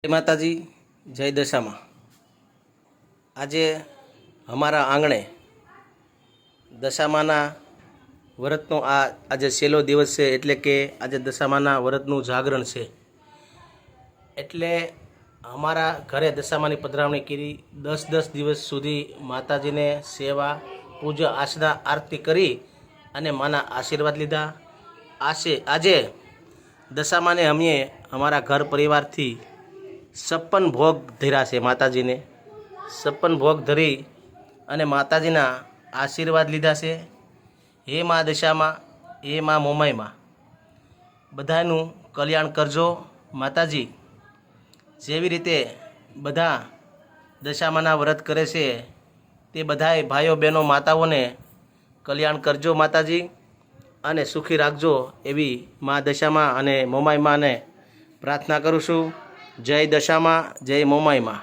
जय माताजी जय दशामा। आज हमारा आंगणे दशामाना व्रतनो आज छेल्लो दिवस है, एटले के आज दशामाना व्रतनु जागरण है। एटले हमारा घरे दशामानी पधरावणी करी 10 दिवस सुधी माताजी ने सेवा पूजा आसना आरती करी अने माना आशीर्वाद लीधा। आजे दशामाने अमे हमारा घर परिवार थी 56 भोग धर्या है। माताजी ने 56 भोग धरी अने माताजीना आशीर्वाद लीधा से। हे माँ दशामा, हे माँ मोमाई माँ, बधानु कल्याण करजो माताजी। जेवी रीते बधा दशामाना व्रत करे से ते बधाए भाईओ बहनों माताओने कल्याण करजो माताजी अने सुखी राखजो एवी माँ दशामा अने मोमाई माँ ने प्रार्थना करूँ छूं। जय दशामा जय मोमाई माँ।